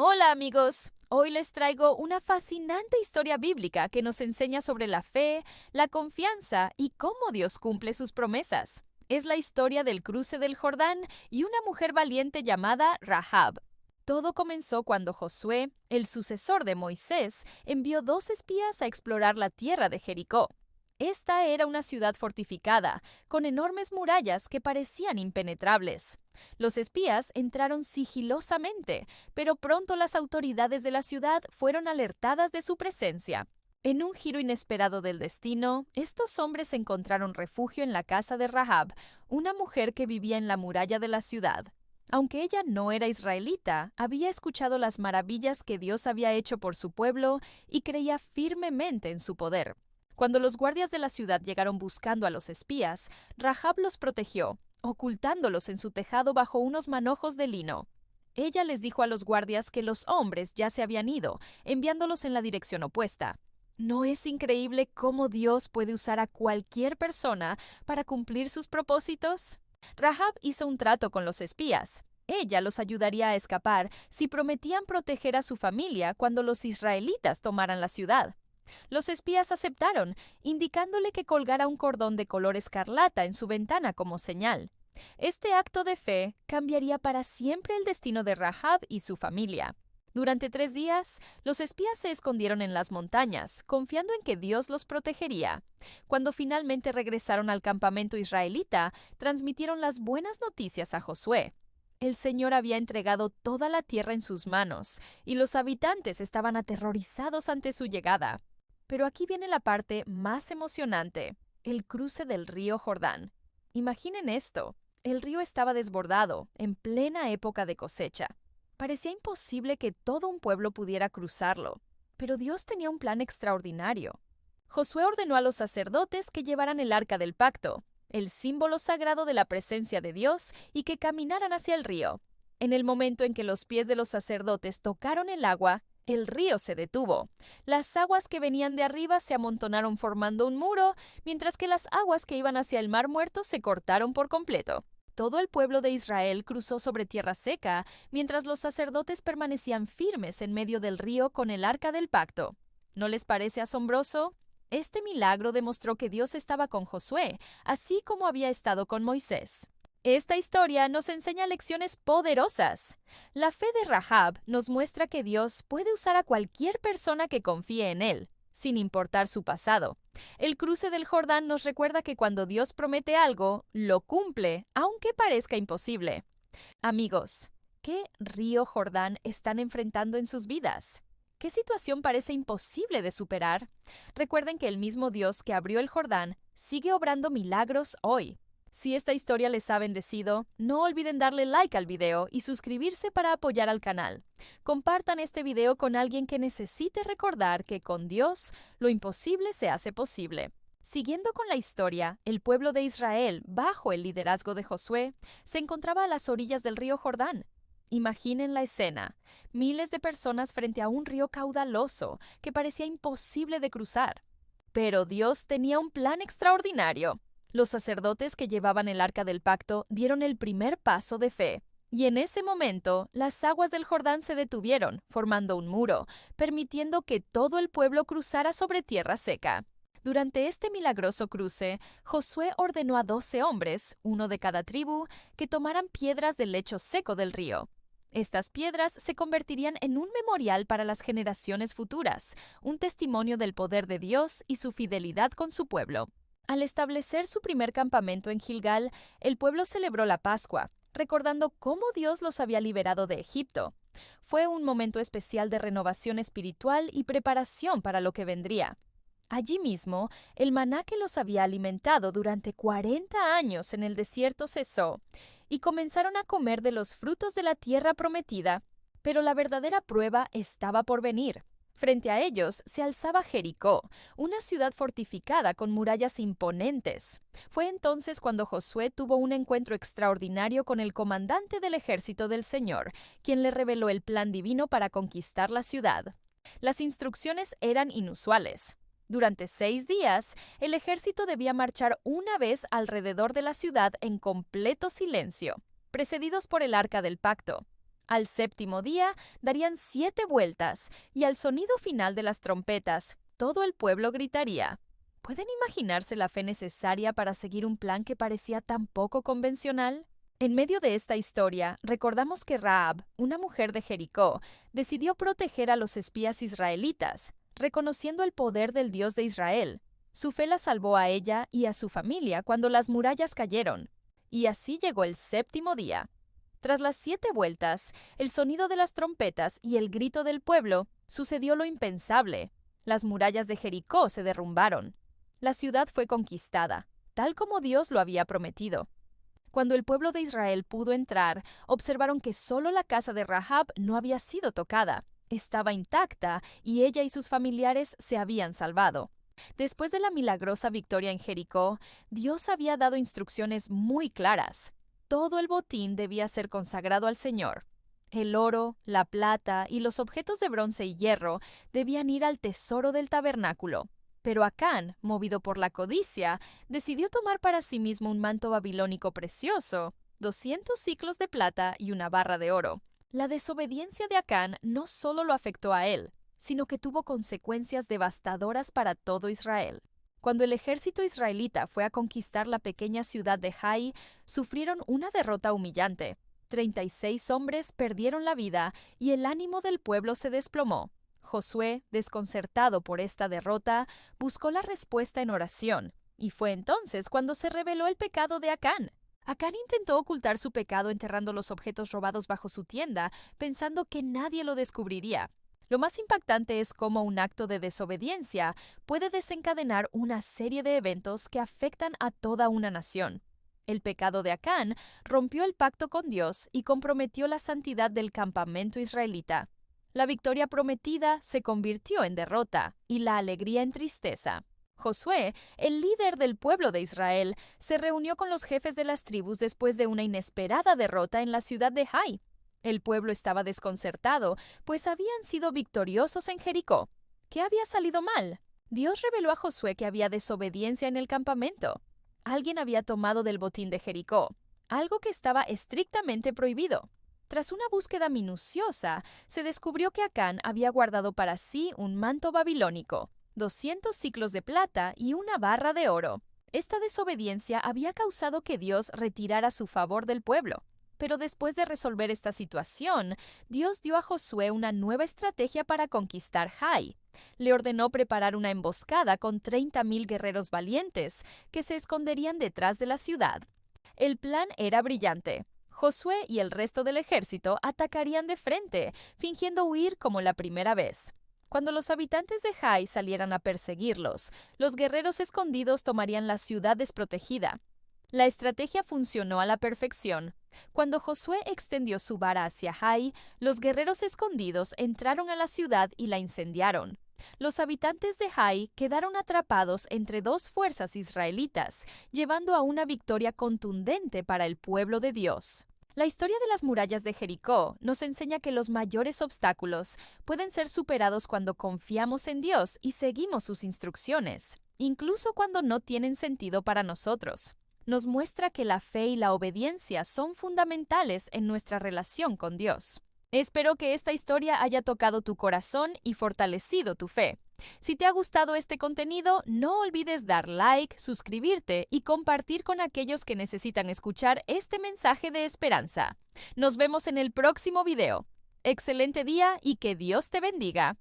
Hola amigos, hoy les traigo una fascinante historia bíblica que nos enseña sobre la fe, la confianza y cómo Dios cumple sus promesas. Es la historia del cruce del Jordán y una mujer valiente llamada Rahab. Todo comenzó cuando Josué, el sucesor de Moisés, envió dos espías a explorar la tierra de Jericó. Esta era una ciudad fortificada, con enormes murallas que parecían impenetrables. Los espías entraron sigilosamente, pero pronto las autoridades de la ciudad fueron alertadas de su presencia. En un giro inesperado del destino, estos hombres encontraron refugio en la casa de Rahab, una mujer que vivía en la muralla de la ciudad. Aunque ella no era israelita, había escuchado las maravillas que Dios había hecho por su pueblo y creía firmemente en su poder. Cuando los guardias de la ciudad llegaron buscando a los espías, Rahab los protegió, ocultándolos en su tejado bajo unos manojos de lino. Ella les dijo a los guardias que los hombres ya se habían ido, enviándolos en la dirección opuesta. ¿No es increíble cómo Dios puede usar a cualquier persona para cumplir sus propósitos? Rahab hizo un trato con los espías. Ella los ayudaría a escapar si prometían proteger a su familia cuando los israelitas tomaran la ciudad. Los espías aceptaron, indicándole que colgara un cordón de color escarlata en su ventana como señal. Este acto de fe cambiaría para siempre el destino de Rahab y su familia. Durante 3 días, los espías se escondieron en las montañas, confiando en que Dios los protegería. Cuando finalmente regresaron al campamento israelita, transmitieron las buenas noticias a Josué. El Señor había entregado toda la tierra en sus manos, y los habitantes estaban aterrorizados ante su llegada. Pero aquí viene la parte más emocionante, el cruce del río Jordán. Imaginen esto, el río estaba desbordado, en plena época de cosecha. Parecía imposible que todo un pueblo pudiera cruzarlo, pero Dios tenía un plan extraordinario. Josué ordenó a los sacerdotes que llevaran el arca del pacto, el símbolo sagrado de la presencia de Dios, y que caminaran hacia el río. En el momento en que los pies de los sacerdotes tocaron el agua, el río se detuvo. Las aguas que venían de arriba se amontonaron formando un muro, mientras que las aguas que iban hacia el mar muerto se cortaron por completo. Todo el pueblo de Israel cruzó sobre tierra seca, mientras los sacerdotes permanecían firmes en medio del río con el arca del pacto. ¿No les parece asombroso? Este milagro demostró que Dios estaba con Josué, así como había estado con Moisés. Esta historia nos enseña lecciones poderosas. La fe de Rahab nos muestra que Dios puede usar a cualquier persona que confíe en Él, sin importar su pasado. El cruce del Jordán nos recuerda que cuando Dios promete algo, lo cumple, aunque parezca imposible. Amigos, ¿qué río Jordán están enfrentando en sus vidas? ¿Qué situación parece imposible de superar? Recuerden que el mismo Dios que abrió el Jordán sigue obrando milagros hoy. Si esta historia les ha bendecido, no olviden darle like al video y suscribirse para apoyar al canal. Compartan este video con alguien que necesite recordar que con Dios lo imposible se hace posible. Siguiendo con la historia, el pueblo de Israel, bajo el liderazgo de Josué, se encontraba a las orillas del río Jordán. Imaginen la escena, miles de personas frente a un río caudaloso que parecía imposible de cruzar. Pero Dios tenía un plan extraordinario. Los sacerdotes que llevaban el arca del pacto dieron el primer paso de fe, y en ese momento las aguas del Jordán se detuvieron, formando un muro, permitiendo que todo el pueblo cruzara sobre tierra seca. Durante este milagroso cruce, Josué ordenó a 12 hombres, uno de cada tribu, que tomaran piedras del lecho seco del río. Estas piedras se convertirían en un memorial para las generaciones futuras, un testimonio del poder de Dios y su fidelidad con su pueblo. Al establecer su primer campamento en Gilgal, el pueblo celebró la Pascua, recordando cómo Dios los había liberado de Egipto. Fue un momento especial de renovación espiritual y preparación para lo que vendría. Allí mismo, el maná que los había alimentado durante 40 años en el desierto cesó, y comenzaron a comer de los frutos de la tierra prometida. Pero la verdadera prueba estaba por venir. Frente a ellos se alzaba Jericó, una ciudad fortificada con murallas imponentes. Fue entonces cuando Josué tuvo un encuentro extraordinario con el comandante del ejército del Señor, quien le reveló el plan divino para conquistar la ciudad. Las instrucciones eran inusuales. Durante 6 días, el ejército debía marchar una vez alrededor de la ciudad en completo silencio, precedidos por el arca del pacto. Al séptimo día darían 7 vueltas y al sonido final de las trompetas, todo el pueblo gritaría. ¿Pueden imaginarse la fe necesaria para seguir un plan que parecía tan poco convencional? En medio de esta historia, recordamos que Rahab, una mujer de Jericó, decidió proteger a los espías israelitas, reconociendo el poder del Dios de Israel. Su fe la salvó a ella y a su familia cuando las murallas cayeron. Y así llegó el séptimo día. Tras las 7 vueltas, el sonido de las trompetas y el grito del pueblo, sucedió lo impensable. Las murallas de Jericó se derrumbaron. La ciudad fue conquistada, tal como Dios lo había prometido. Cuando el pueblo de Israel pudo entrar, observaron que solo la casa de Rahab no había sido tocada. Estaba intacta y ella y sus familiares se habían salvado. Después de la milagrosa victoria en Jericó, Dios había dado instrucciones muy claras. Todo el botín debía ser consagrado al Señor. El oro, la plata y los objetos de bronce y hierro debían ir al tesoro del tabernáculo. Pero Acán, movido por la codicia, decidió tomar para sí mismo un manto babilónico precioso, 200 siclos de plata y una barra de oro. La desobediencia de Acán no solo lo afectó a él, sino que tuvo consecuencias devastadoras para todo Israel. Cuando el ejército israelita fue a conquistar la pequeña ciudad de Jai, sufrieron una derrota humillante. 36 hombres perdieron la vida y el ánimo del pueblo se desplomó. Josué, desconcertado por esta derrota, buscó la respuesta en oración, y fue entonces cuando se reveló el pecado de Acán. Acán intentó ocultar su pecado enterrando los objetos robados bajo su tienda, pensando que nadie lo descubriría. Lo más impactante es cómo un acto de desobediencia puede desencadenar una serie de eventos que afectan a toda una nación. El pecado de Acán rompió el pacto con Dios y comprometió la santidad del campamento israelita. La victoria prometida se convirtió en derrota y la alegría en tristeza. Josué, el líder del pueblo de Israel, se reunió con los jefes de las tribus después de una inesperada derrota en la ciudad de Jai. El pueblo estaba desconcertado, pues habían sido victoriosos en Jericó. ¿Qué había salido mal? Dios reveló a Josué que había desobediencia en el campamento. Alguien había tomado del botín de Jericó, algo que estaba estrictamente prohibido. Tras una búsqueda minuciosa, se descubrió que Acán había guardado para sí un manto babilónico, 200 siclos de plata y una barra de oro. Esta desobediencia había causado que Dios retirara su favor del pueblo. Pero después de resolver esta situación, Dios dio a Josué una nueva estrategia para conquistar Jai. Le ordenó preparar una emboscada con 30,000 guerreros valientes que se esconderían detrás de la ciudad. El plan era brillante. Josué y el resto del ejército atacarían de frente, fingiendo huir como la primera vez. Cuando los habitantes de Jai salieran a perseguirlos, los guerreros escondidos tomarían la ciudad desprotegida. La estrategia funcionó a la perfección. Cuando Josué extendió su vara hacia Jai, los guerreros escondidos entraron a la ciudad y la incendiaron. Los habitantes de Jai quedaron atrapados entre 2 fuerzas israelitas, llevando a una victoria contundente para el pueblo de Dios. La historia de las murallas de Jericó nos enseña que los mayores obstáculos pueden ser superados cuando confiamos en Dios y seguimos sus instrucciones, incluso cuando no tienen sentido para nosotros. Nos muestra que la fe y la obediencia son fundamentales en nuestra relación con Dios. Espero que esta historia haya tocado tu corazón y fortalecido tu fe. Si te ha gustado este contenido, no olvides dar like, suscribirte y compartir con aquellos que necesitan escuchar este mensaje de esperanza. Nos vemos en el próximo video. Excelente día y que Dios te bendiga.